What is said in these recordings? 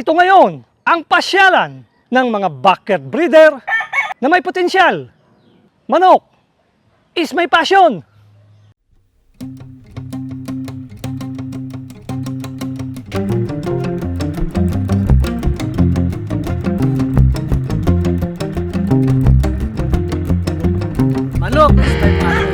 Ito ngayon ang pasyalan ng mga backyard breeder na may potensyal. Manok is my passion. Manok is my passion.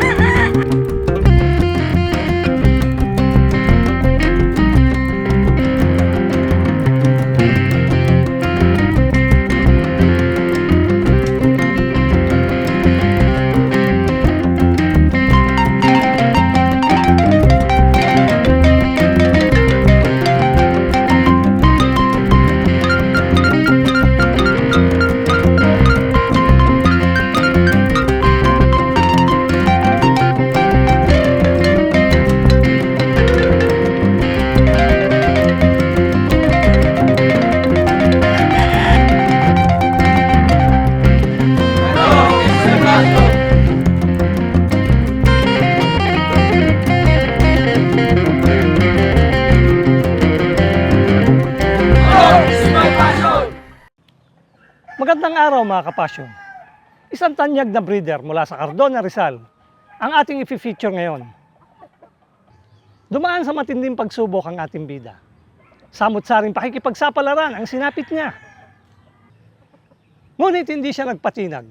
Magandang araw mga kapasyon. Isang tanyag na breeder mula sa Cardona, Rizal ang ating i-feature ngayon. Dumaan sa matinding pagsubok ang ating bida. Samot-saring pakikipagsapalaran ang sinapit niya. Ngunit hindi siya nagpatinag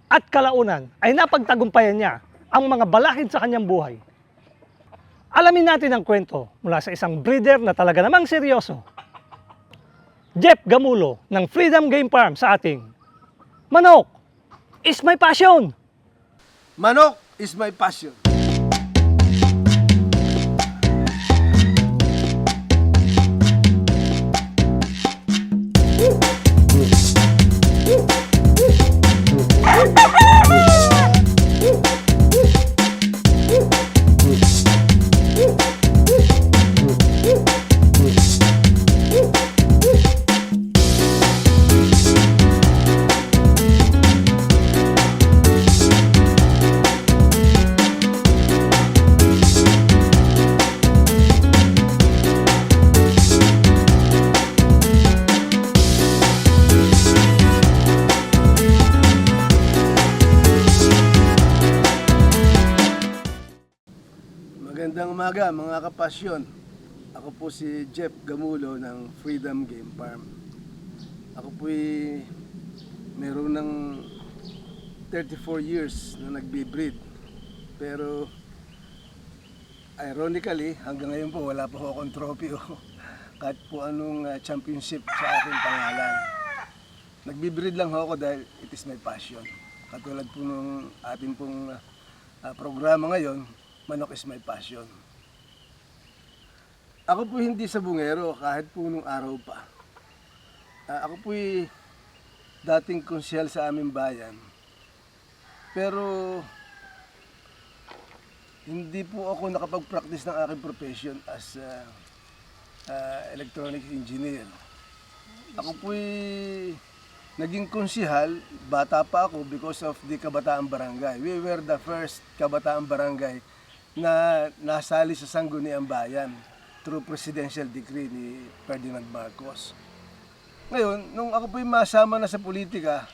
at kalaunan ay napagtagumpayan niya ang mga balakid sa kanyang buhay. Alamin natin ang kwento mula sa isang breeder na talaga namang seryoso. Jeff Gamulo ng Freedom Game Farm sa ating Manok is my passion. Manok is my passion. Magandang umaga mga kapasyon. Ako po si Jeff Gamulo ng Freedom Game Farm. Ako po'y meron ng 34 years na nagbe-breed. Pero ironically, hanggang ngayon po wala pa akong trophy o kahit po anong championship sa aking pangalan. Nagbe-breed lang ako dahil it is my passion. Katulad po nung ating pong programa ngayon, Manok is my passion. Ako po hindi sabungero kahit po nung araw pa. Ako po'y dating konsyel sa aming bayan. Pero hindi po ako nakapag-practice ng aking profession as electronics engineer. Ako po'y naging konsihal, bata pa ako because of the Kabataan Barangay. We were the first Kabataan Barangay na nasali sa Sangguniang Bayan through presidential decree ni Ferdinand Marcos. Ngayon, nung ako po'y masama na sa politika,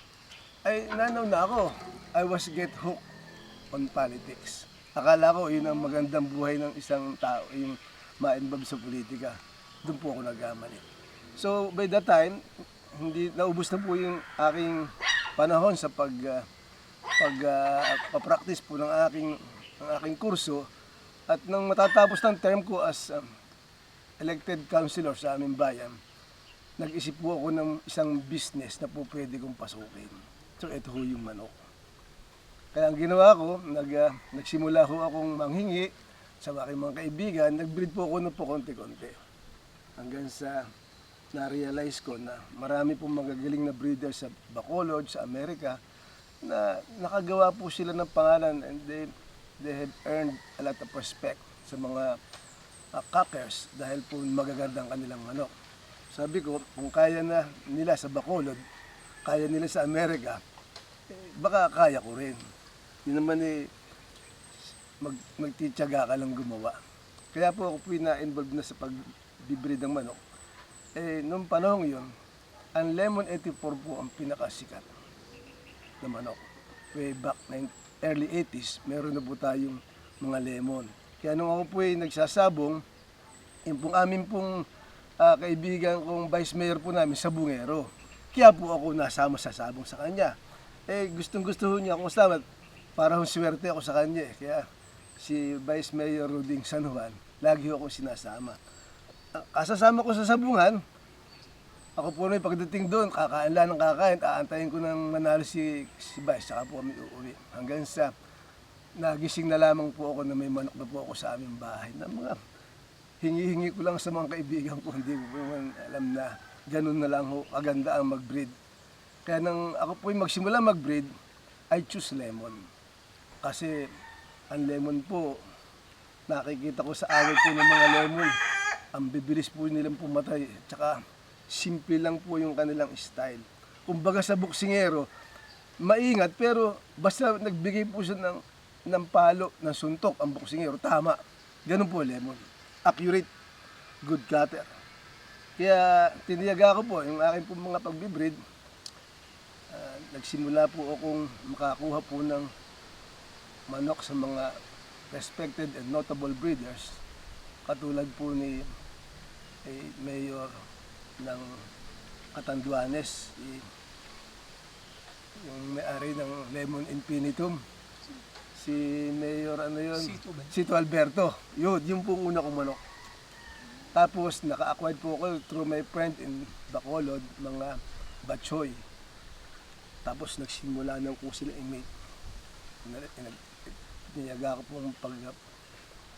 ay nanaw na ako. I was get hooked on politics. Akala ko yun ang magandang buhay ng isang tao, yung ma-involve sa politika. Doon po ako nagkamali. So by that time, hindi naubos na po yung aking panahon sa pag-practice po ng aking kurso. At nang matatapos ng term ko as elected councilor sa aming bayan, nag-isip po ako ng isang business na po pwede kong pasukin. So ito ho yung manok. Kaya ang ginawa ko, nagsimula ho akong manghingi sa aking mga kaibigan, nag-breed po ako ng po konti-konti. Hanggang sa na-realize ko na marami pong magagaling na breeder sa Bacolod, sa Amerika, na nakagawa po sila ng pangalan and they have earned a lot of respect sa mga cockers dahil po magagandang kanilang manok. Sabi ko, kung kaya na nila sa Bacolod, kaya nila sa Amerika, baka kaya ko rin. Yun naman magtitiyaga ka lang gumawa. Kaya po ako po na-involved na sa pagbibreed ng manok. Nung panahon yun, ang Lemon 84 po ang pinakasikat na manok. Way back early 80s, meron na po tayong mga lemon. Kaya nung ako po ay nagsasabong, yung pong amin pong kaibigan kong vice mayor po namin sa Bungero. Kaya po ako nasama sa sabong sa kanya. Gustong gusto niya akong kasama. Para hong swerte ako sa kanya. Kaya si Vice Mayor Ruding San Juan, lagi ako sinasama. Kasasama ko sa sabungan, ako po na pagdating doon, kakain lang ng kakain, aantayin ko ng manalo si Vice, saka po kami uuwi. Hanggang sa nagising na lamang po ako na may manok na po ako sa aming bahay. Na mga hingi-hingi ko lang sa mga kaibigan ko, hindi ko naman alam na ganun na lang ho, aganda ang mag-breed. Kaya nang ako po magsimula mag-breed, I choose lemon. Kasi ang lemon po, nakikita ko sa away po ng mga lemon, ang bibilis po nilang pumatay. Tsaka simple lang po yung kanilang style. Kumbaga sa buksingero, maingat pero basta nagbigay po siya ng palo, ng suntok ang buksingero, tama. Ganun po lemon. Accurate, good cutter. Kaya tiniyaga ko po yung aking po mga pagbibreed. Nagsimula po akong makakuha po ng manok sa mga respected and notable breeders. Katulad po ni Mayor ng Catanduanes, yung may-ari ng Lemon Infinitum. Si Mayor Sito Alberto. Yun pong una kong manok. Tapos naka-acquired po ako through my friend in Bacolod, mga Batchoy. Tapos nagsimula ng kung sila imate. Niyaga ko pong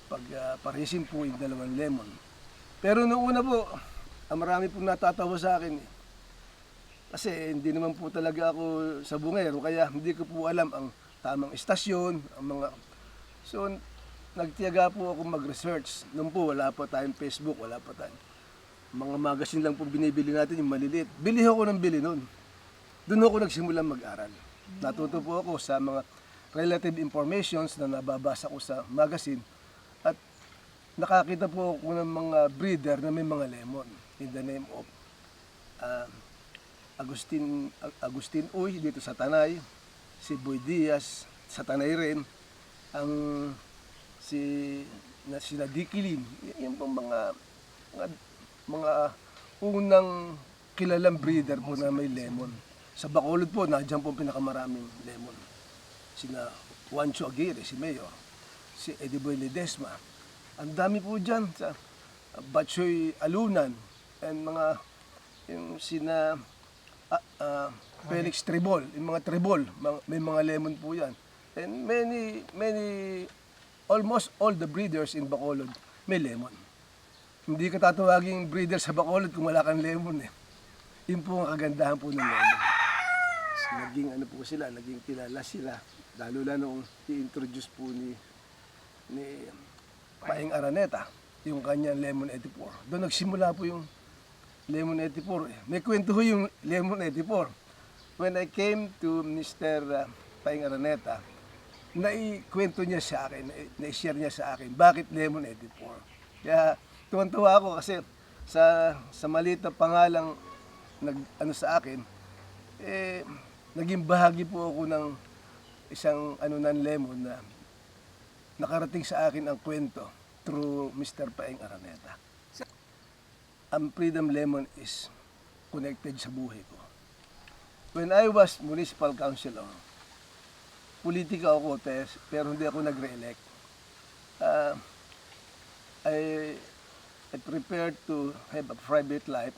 pagparisin po yung dalawang lemon. Pero noong una po, marami pong natatawa sa akin. Kasi hindi naman po talaga ako sa bungero, kaya hindi ko po alam ang tamang istasyon, ang mga... So, nagtiyaga po ako mag-research. Noon po, wala pa tayong Facebook, wala pa tayong... Mga magazine lang po binibili natin, yung maliliit. Bili ako ng bili noon. Doon ako nagsimula mag-aral. Natuto po ako sa mga relative informations na nababasa ko sa magazine. At nakakita po ako ng mga breeder na may mga lemon in the name of Agustin Uy dito sa Tanay, si Boy Diaz sa Tanay rin, sina Dicky Lim, yung pong mga unang kilalang breeder po na may lemon. Sa Bacolod po, nandiyan po pinakamaraming lemon. Sina Juancho Aguirre, si Mayor, si Ediboy Ledesma. Ang dami po dyan sa Batchoy Alunan, and yung sina Felix Tribol, yung mga Tribol, may mga lemon po yan. And almost all the breeders in Bacolod may lemon. Hindi ka tatawaging breeder sa Bacolod kung wala kang lemon eh. Yun po ang kagandahan po ng lemon. Naging naging kilala sila. Lalo na nung i-introduce po ni Paeng Araneta, yung kanyang Lemon 84. Doon nagsimula po yung Lemon 84. May kwento ho yung Lemon 84. When I came to Mr. Paeng Araneta, naikwento niya sa akin, na-share niya sa akin, bakit Lemon 84. Kaya tuwan-tuwa ako kasi sa maliit na pangalang sa akin, naging bahagi po ako ng isang ng lemon na nakarating sa akin ang kwento through Mr. Paeng Araneta. Ang Freedom Lemon is connected sa buhay ko. When I was municipal councilor, politika ako, pero hindi ako nag-re-elect. I prepared to have a private life,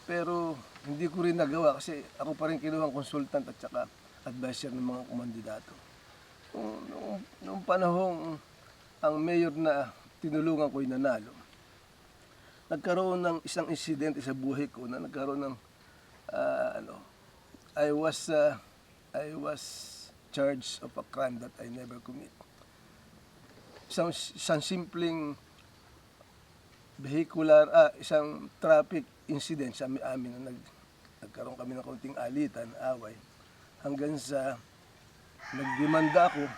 pero hindi ko rin nagawa kasi ako pa rin kinuhang consultant at saka advisor ng mga kumandidato. Noong panahong ang mayor na tinulungan ko'y nanalo, nagkaroon ng isang insidente sa buhay ko na nagkaroon ng I was charged of a crime that I never commit. Isang simpleng isang traffic incident sa amin na nagkaroon kami ng kaunting alitan, away, hanggang sa nagdemanda ako,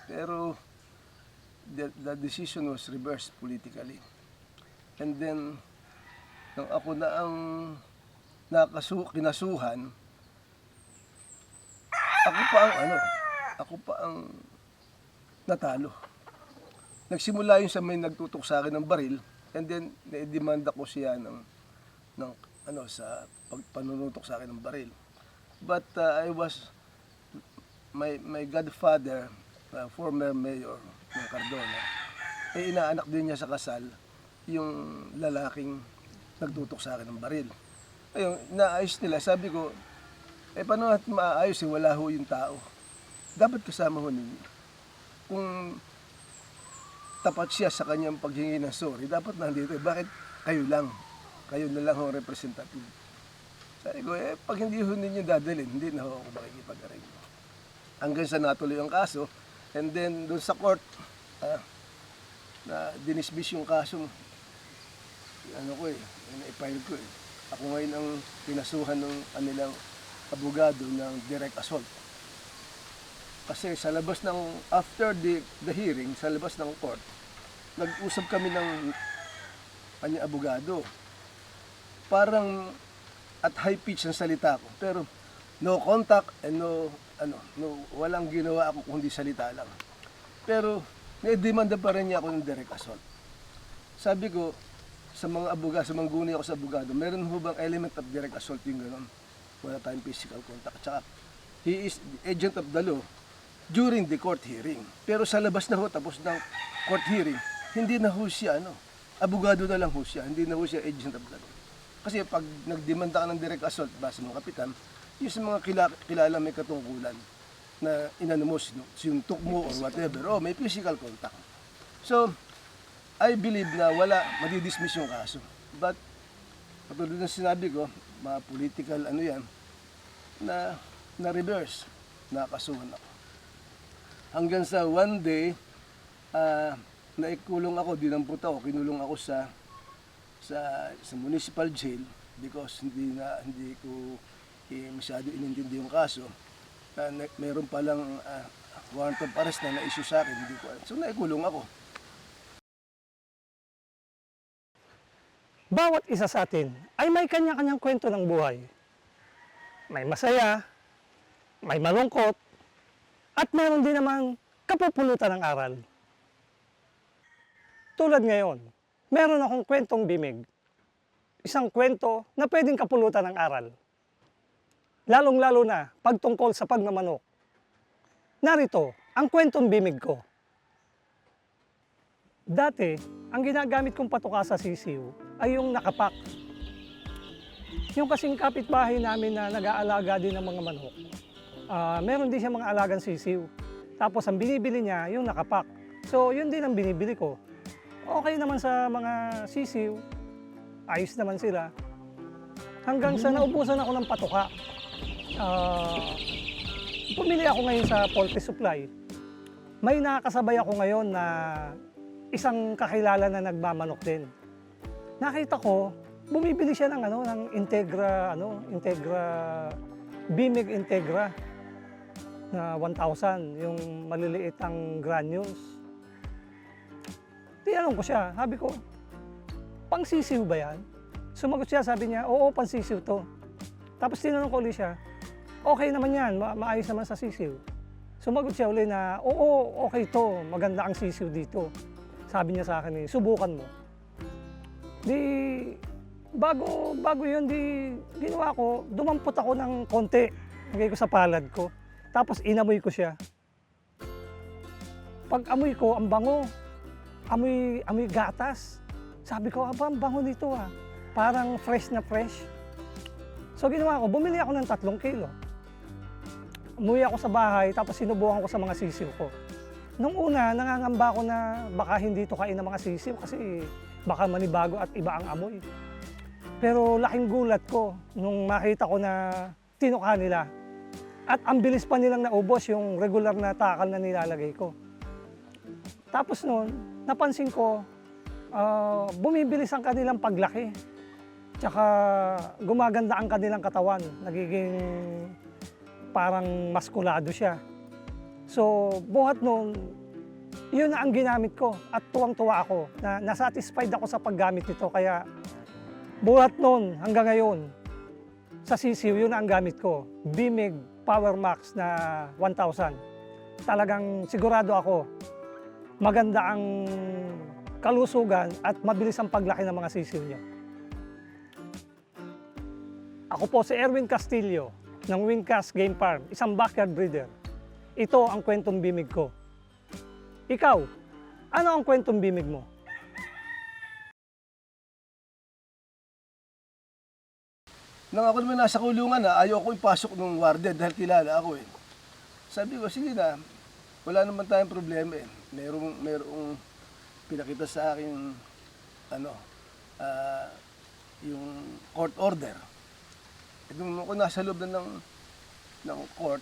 pero the decision was reversed politically. And then nung ako na ang kinasuhan, ako pa ang natalo. Nagsimula yun sa may nagtutok sa akin ng baril, and then na-demanda ko siya sa panunutok sa akin ng baril. But my godfather, former mayor ng Cardona, inaanak din niya sa kasal yung lalaking nagtutok sa akin ng baril. Ayun, naayos nila. Sabi ko, paano natin maaayos wala ho yung tao. Dapat kasama ho ninyo. Kung tapat siya sa kanyang paghingi ng sorry, dapat nandito. Bakit kayo lang? Kayo na lang ho representative. Sabi ko, pag hindi ho ninyo dadalhin, hindi na ho ako makikipag-arreglo. Hanggang sa natuloy ang kaso, and then doon sa court, na dinismiss yung kaso, na-file ko eh. Ako ngayon ang pinasuhan ng kanilang abogado ng direct assault. Kasi sa labas ng, after the hearing, sa labas ng court, nag-usap kami ng kanyang abogado. Parang at high pitch ang salita ko, pero no contact and walang ginawa ako kundi salita lang. Pero na-demanda pa rin niya ako ng direct assault. Sabi ko, sa mga abogado, sumangguni ako sa abogado, meron ho bang element of direct assault yung gano'n? Wala tayong physical contact. Tsaka, he is the agent of the law during the court hearing. Pero sa labas na ho, tapos ng court hearing, hindi na ho siya, abogado na lang ho siya, hindi na ho siya agent of the law. Kasi pag nagdemanda ka ng direct assault, base mga kapitan, yung sa mga kilala may katungkulan na inanumos, sinuntok mo or whatever, may physical contact. So, I believe na madidismiss yung kaso. But, katulad ng sinabi ko, mga political na reverse, nakasuhan ako. Hanggang sa one day, naikulong ako, dinampot ako, kinulong ako sa municipal jail because hindi ko masyado inintindi yung kaso. Meron palang warrant of arrest na na-issue sa akin, hindi ko alam. So, naikulong ako. Bawat isa sa atin ay may kanya-kanyang kwento ng buhay. May masaya, may malungkot, at meron din namang kapupulutan ng aral. Tulad ngayon, meron akong kwentong bimig. Isang kwento na pwedeng kapulutan ng aral. Lalong-lalo na pagtungkol sa pagmamanok. Narito ang kwentong bimig ko. Dati, ang ginagamit kong patuka sa sisiw ay yung nakapak. Yung kasing kapitbahay namin na nag-aalaga din ng mga manok, meron din siya mga alagang sisiw. Tapos ang binibili niya, yung nakapak. So yun din ang binibili ko. Okay naman sa mga sisiw, ayos naman sila. Hanggang sa naubusan ako ng patuka. Pumili ako ngayon sa poultry supply. May nakakasabay ako ngayon na isang kakilala na nagmamanok din. Nakita ko, bumibili siya ng Integra, Bimig Integra na 1,000, yung maliliit ang granules. Tinanong ko siya, sabi ko, pangsisiw ba yan? Sumagot siya, sabi niya, oo, pangsisiw to. Tapos tinanong ko ulit siya, okay naman yan, maayos naman sa sisiw. Sumagot siya ulit na, oo, okay to, maganda ang sisiw dito. Sabi niya sa akin, subukan mo. Di, bago yun, ginawa ko, dumampot ako ng konti. Lagay ko sa palad ko. Tapos inamoy ko siya. Pag amoy ko, ang bango. Amoy gatas. Sabi ko, ang bango nito ah. Parang fresh na fresh. So ginawa ko, bumili ako ng 3 kilo. Umuwi ako sa bahay, tapos sinubukan ko sa mga sisiw ko. Nung una, nangangamba ako na baka hindi ito kain ng mga sisiw kasi baka manibago at iba ang amoy. Pero laking gulat ko nung makita ko na tinuka nila. At ang bilis pa nilang naubos yung regular na takal na nilalagay ko. Tapos noon, napansin ko, bumibilis ang kanilang paglaki. Tsaka gumaganda ang kanilang katawan. Nagiging parang maskulado siya. So, buhat noon, yun na ang ginamit ko at tuwang-tuwa ako na nasatisfied ako sa paggamit nito. Kaya Buhat noon hanggang ngayon, sa sisiw yun ang gamit ko. Bimig Power Max na 1,000. Talagang sigurado ako, maganda ang kalusugan at mabilis ang paglaki ng mga sisiw niyo. Ako po si Erwin Castillo ng Wincast Game Farm, isang backyard breeder. Ito ang kwentong bimig ko. Ikaw, ano ang kwentong bimig mo? Nang ako naman nasa kulungan na, ayaw ko ipasok ng warden dahil kilala ako eh. Sabi ko, sige na, wala naman tayong problema eh. Merong pinakita sa akin, yung court order. E nung ako nasa loob na ng court,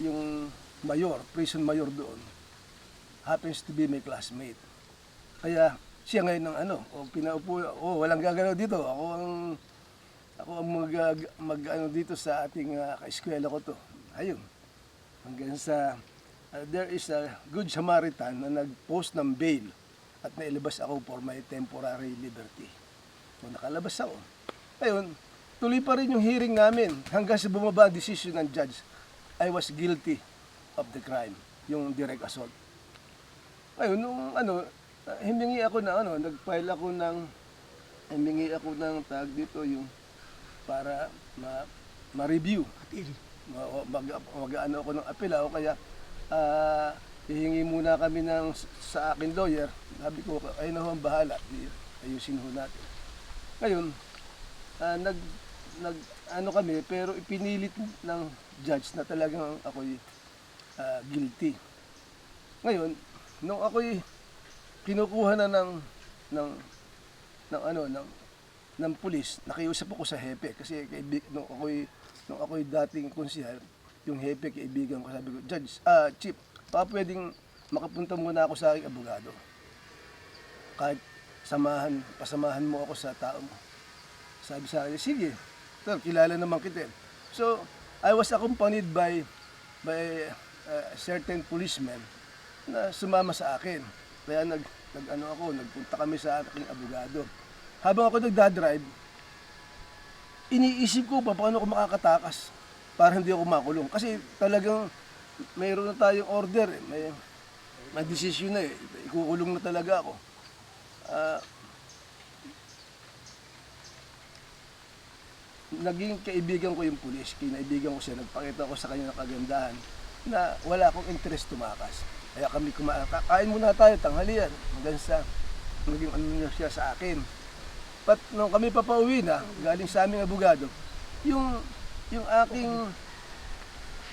yung mayor, prison mayor doon, happens to be my classmate. Kaya siya ngayon ng pinaupo, walang gagalaw dito. Ako ang mag dito sa ating kaeskwela ko to. Ayun. Hanggang sa there is a good Samaritan na nag-post ng bail at nailabas ako for my temporary liberty. So nakalabas ako. Ayun, tuloy pa rin yung hearing namin hanggang sa bumaba ang decision ng judge. I was guilty of the crime, yung direct assault. Ayun, nung himingi ako ng nag-file ako himingi ako ng tag dito yung para ma-review. Mag-ano ako ng apela o kaya hihingi muna kami sa akin lawyer. Sabi ko, ayun na ho ang bahala. Ayusin ho natin. Ngayon, kami, pero ipinilit ng judge na talagang ako'y guilty. Ngayon, nung ako'y kinukuha na ng pulis, nakiusap ako sa hepe kasi nung ako'y dating konsehal, yung hepe kaibigan ko, sabi ko, Judge, Chief, pwedeng makapunta muna ako sa aking abogado. Kahit pasamahan mo ako sa tao mo. Sabi sa akin, sige, kilala naman kita. So, I was accompanied by a certain policeman na sumama sa akin. Kaya nagpunta kami sa aking abogado. Habang ako nagdadrive, iniisip ko paano ako makakatakas para hindi ako makulong. Kasi talagang mayroon na tayong order, may desisyon na ikukulong na talaga ako. Naging kaibigan ko yung pulis, kinaibigan ko siya, nagpakita ko sa kanya ng kagandahan na wala akong interest tumakas. Kaya kami kain muna tayo, tanghalian, hanggang sa naging niya siya sa akin. But nung kami papauwi na, galing sa aming abogado, yung aking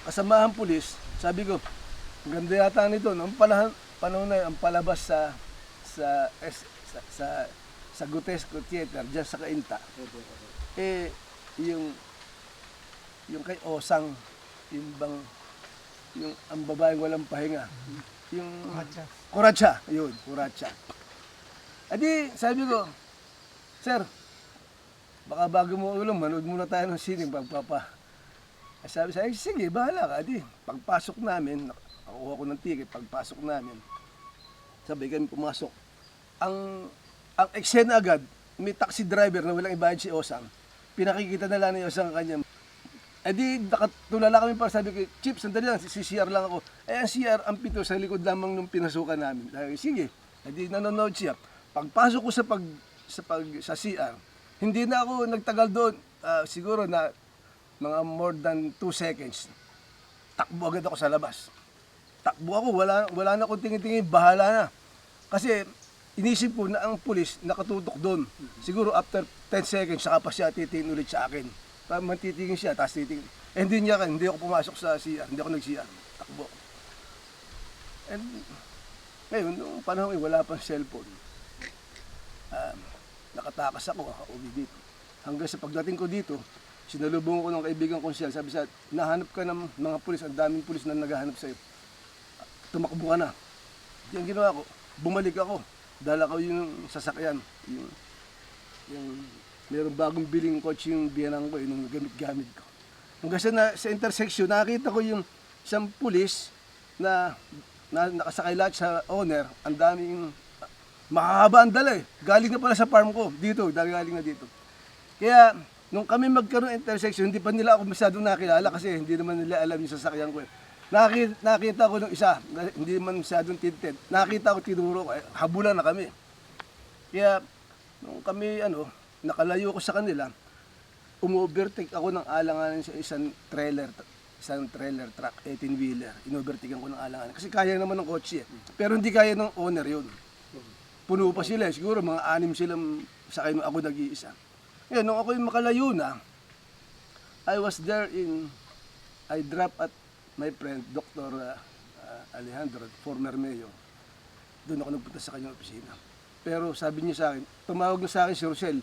kasamahan pulis, sabi ko, ganda yata nito, noong panahon na yun, ang palabas sa Gutesco Theater, dyan sa Cainta, yung kay Osang, yung ang babaeng walang pahinga. Yung Kuratsa. Yun, Kuratsa. Adi, sabi ko, Sir, baka bago mo ulam, manood muna tayo ng sine, Sabi sa akin, sige, bahala ka. Adi, pagpasok namin, nakuha ko ng ticket, pagpasok namin, sabay kami pumasok. Ang eksena agad, may taxi driver na walang ibayad si Osang, pinakikita na lang ni Osang kanya. Eh di, nakatulala kami para sabi ko, Chief, sandali lang, si CR lang ako. Ang CR, ang pito sa likod lamang nung pinasukan namin. Sabi, sige, eh di nanonood siya. Pagpasok ko sa CR, hindi na ako nagtagal doon, siguro na mga more than 2 seconds. Takbo agad ako sa labas. Takbo ako, wala na akong tingin-tingin, bahala na. Kasi inisip ko na ang pulis nakatutok doon. Siguro after 10 seconds, saka pa siya titingin ulit sa akin. Matitingin siya, tapos titingin. Hindi ako pumasok sa CR, hindi ako nag-CR. Takbo. And ngayon, noong panahon wala pang cellphone. Nakatakas ako, uwi dito. Hanggang sa pagdating ko dito, sinalubong ko ng kaibigan kong siya. Sabi sa, nahanap ka ng mga pulis, ang daming pulis na naghahanap sa'yo. Tumakbo ka na. Diyan ginawa ko, bumalik ako. Dala ko yung sasakyan, yung mayroong bagong biling kotse yung biyanang ko, yung gamit-gamit ko. Hanggang sa intersection, nakita ko yung isang pulis na nakasakay lahat sa owner, ang daming Mahaba ang dala eh. Galing na pala sa farm ko. Dito, galing na dito. Kaya, nung kami magkaroon ng intersection, hindi pa nila ako masyadong nakilala kasi hindi naman nila alam yung sasakyan ko eh. Nakita ko nung isa, hindi naman masyadong tinted. Nakita ko, tinuro ko, habulan na kami. Kaya, nung kami, nakalayo ko sa kanila, umu-overtake ako ng alanganin sa isang trailer truck, 18-wheeler. In-overtakean ko ng alanganin. Kasi kaya naman ng kotse eh. Pero hindi kaya ng owner yun. Puno pa sila eh. Siguro mga 6 silang sakay nung ako nag-iisa. Ngayon, nung ako yung makalayo na, I dropped at my friend, Dr. Alejandro, former mayor. Doon ako nagpunta sa kanyang opisina. Pero sabi niya sa akin, tumawag na sa akin si Rosel,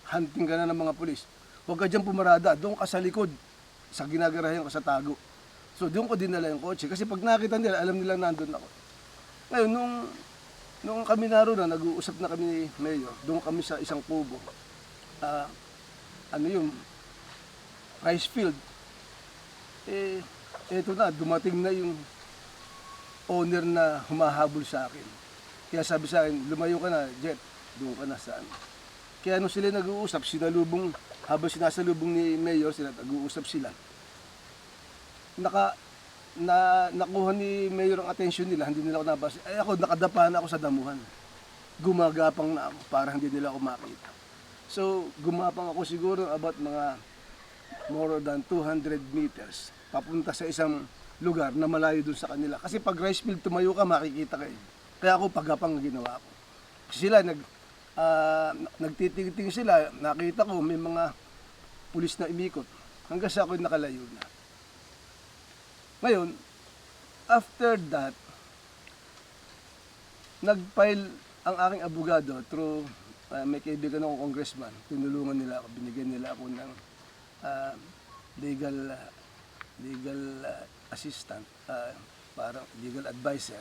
hunting ka na ng mga pulis. Huwag ka dyan pumarada, doon ka sa likod, sa ginagarahan ko sa tago. So doon ko dinala yung kotse, kasi pag nakita nila, alam nila nandun ako. Ngayon, nung kami naroon na, nag-uusap na kami ni Mayor, doon kami sa isang kubo. Rice field. Eto na, dumating na yung owner na humahabol sa akin. Kaya sabi sa akin, lumayo ka na, Jet, doon ka na saan. Kaya nung sila nag-uusap, habang sinasalubong ni Mayor, nag-uusap sila. Nakuha ni Mayor ang atensyon nila, hindi nila ako nabasa. Ako, nakadapa na ako sa damuhan. Gumagapang na ako para hindi nila ako makita. So, gumapang ako siguro about mga more than 200 meters papunta sa isang lugar na malayo dun sa kanila. Kasi pag rice field tumayo ka, makikita ka eh. Kaya ako, paggapang ginawa ko. Sila, nagtitingting sila, nakita ko may mga pulis na imikot. Hanggang sa ako'y nakalayo na. Ngayon, after that, nag-file ang aking abogado through may kaibigan akong congressman. Tinulungan nila ako, binigyan nila ako ng legal assistant, parang legal advisor.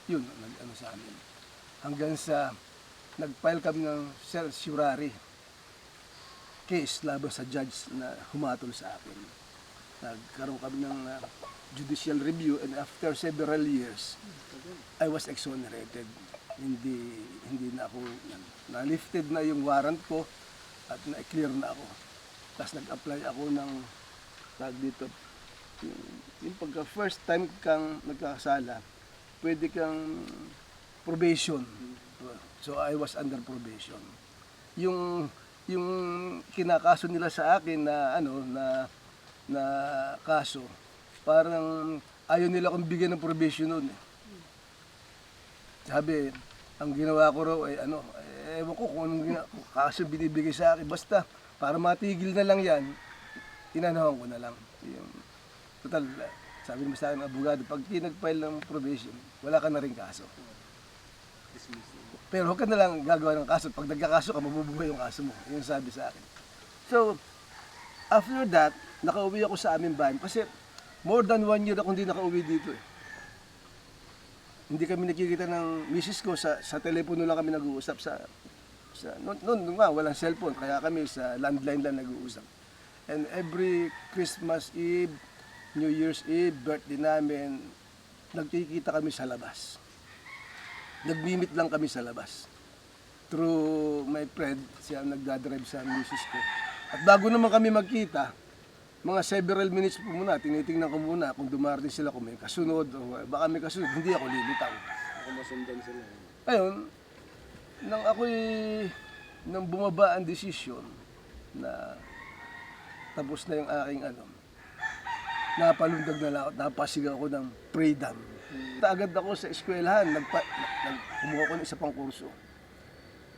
Yun, nag-ano sa amin. Hanggang sa nag-file kami ng certiorari case laban sa judge na humatol sa akin. Nagkaroon kami ng judicial review and after several years, I was exonerated. Hindi na ako, na-lifted na yung warrant ko at na-clear na ako. Tapos nag-apply ako ng dito. Yung pagka first time kang nagkakasala, pwede kang probation. So I was under probation. Yung kinakaso nila sa akin na kaso, parang ayaw nila akong bigyan ng probation noon. Sabi, ang ginawa ko raw ay ewan ko kung anong kaso binibigay sa akin. Basta, para matigil na lang yan, inanawan ko na lang. Total, sabi naman sa akin ng abogado, pag nag-file ng probation, wala ka na rin kaso. Pero huwag ka na lang gagawa ng kaso. Pag nagkakaso ka, mabubuhay yung kaso mo. Yun sabi sa akin. So, after that, nakauwi ako sa aming bahay. Kasi more than 1 year ako hindi nakauwi dito eh. Hindi kami nakikita ng misis ko, sa telepono lang kami nag-uusap noon nga, walang cellphone, kaya kami sa landline lang nag-uusap. And every Christmas Eve, New Year's Eve, birthday namin, nagkikita kami sa labas. Nagmimit lang kami sa labas. Through my friend, siya nagdadrive sa misis ko. At bago naman kami magkita, mga several minutes po muna, tinitingnan ko muna kung dumarating sila, kung may kasunod, o baka may kasunod, hindi ako lilitaw. Ako masundan sila. Ayun, nang bumaba ang desisyon na tapos na yung aking napalundag na lang ako, napasigaw ako ng freedom. Agad ako sa eskwelahan, kumuha ko ng isa pang kurso.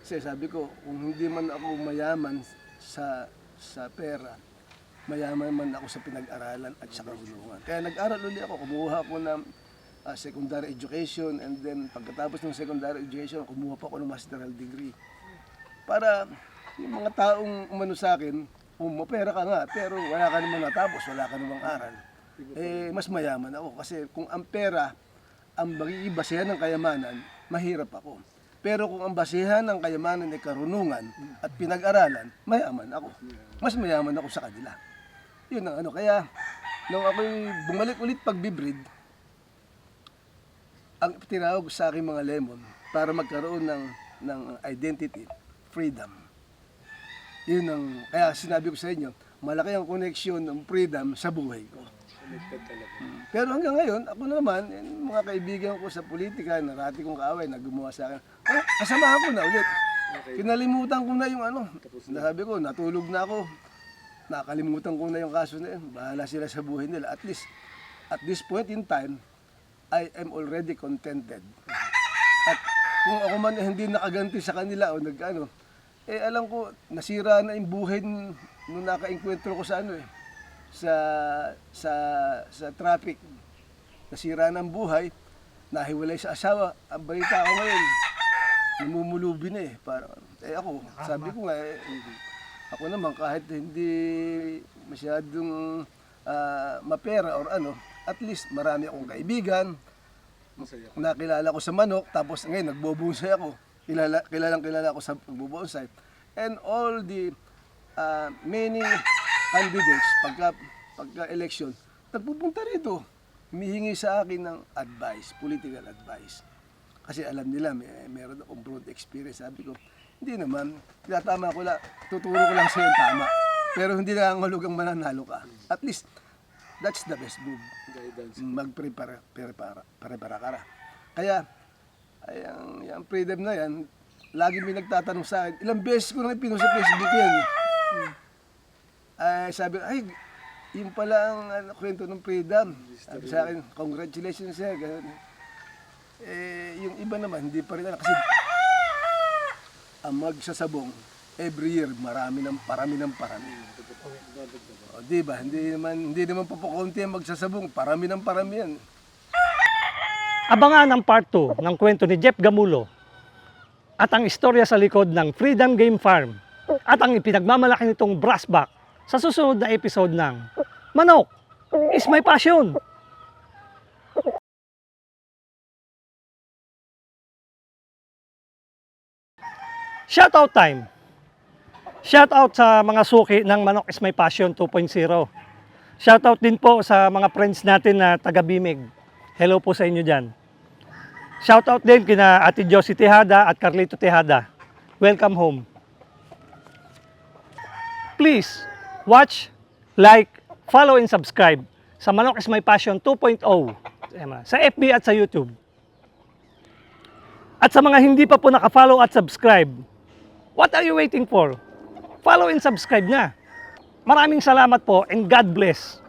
Kasi sabi ko, kung hindi man ako mayaman sa pera, mayaman man ako sa pinag-aralan at sa kahulungan. Kaya nag-aral ulit ako, kumuha ko ng secondary education, and then pagkatapos ng secondary education, kumuha pa ako ng masteral degree. Para yung mga taong umano sa akin, mapera ka nga, pero wala ka namang natapos, wala ka namang aral. Mas mayaman ako kasi kung ang pera ang basehan ng kayamanan, mahirap ako. Pero kung ang basehan ng kayamanan ay karunungan at pinag-aralan, mayaman ako. Mas mayaman ako sa kanila. Yun ang kaya nung ako'y bumalik ulit pagbibreed, ang tinawag sa aking mga lemon para magkaroon ng ng identity, freedom. Yun ang, kaya sinabi ko sa inyo, malaki ang connection ng freedom sa buhay ko. Pero hanggang ngayon, ako naman, yung mga kaibigan ko sa politika, narati kong kaaway na gumawa sa akin, kasamahan ko na ulit. Kinalimutan ko na yung nasabi ko, natulog na ako. Nakalimutan ko na yung kaso na yun. Bahala sila sa buhay nila. At least, at this point in time, I am already contented. At kung ako man hindi nakaganti sa kanila o alam ko, nasira na yung buhay nung naka-enkwentro ko sa sa traffic. Nasira na ang buhay, nahiwalay sa asawa. Ang balita ko ngayon, namumulubi na Parang, ako, sabi ko nga, ako naman kahit hindi masyadong mapera or at least marami akong kaibigan. Nakilala ko sa manok, tapos ngayon nagbobonsai ako. Kilala ako sa pagbobonsai. And all the many candidates pagka election, nagpupunta rito. Humihingi sa akin ng advice, political advice. Kasi alam nila, meron akong broad experience. Sabi ko, hindi naman, tinatama ko lang, tuturo ko lang sa'yo yung tama. Pero hindi na ang hulugang mananalo ka. At least, that's the best move. Mag-prepare ka na. Kaya, yung freedom na yan, lagi may nagtatanong sa akin, ilang beses ko nang pinost sa Facebook yan. Sabi ko, yun pala ang kwento ng freedom. Sabi sa akin, congratulations sir. Yung iba naman, hindi pa rin kasi ang magsasabong, every year, parami ng parami. O, diba? Hindi naman papakunti ang magsasabong, parami ng parami yan. Abangan ang part 2 ng kwento ni Jeff Gamulo at ang istorya sa likod ng Freedom Game Farm at ang ipinagmamalaki nitong brassback sa susunod na episode ng Manok is My Passion. Shoutout time! Shoutout sa mga suki ng Manok is My Passion 2.0. Shoutout din po sa mga friends natin na taga Bimig. Hello po sa inyo dyan. Shoutout din kina Ate Josie Tejada at Carlito Tejada. Welcome home. Please watch, like, follow and subscribe sa Manok is My Passion 2.0 sa FB at sa YouTube. At sa mga hindi pa po naka-follow at subscribe, what are you waiting for? Follow and subscribe na. Maraming salamat po and God bless.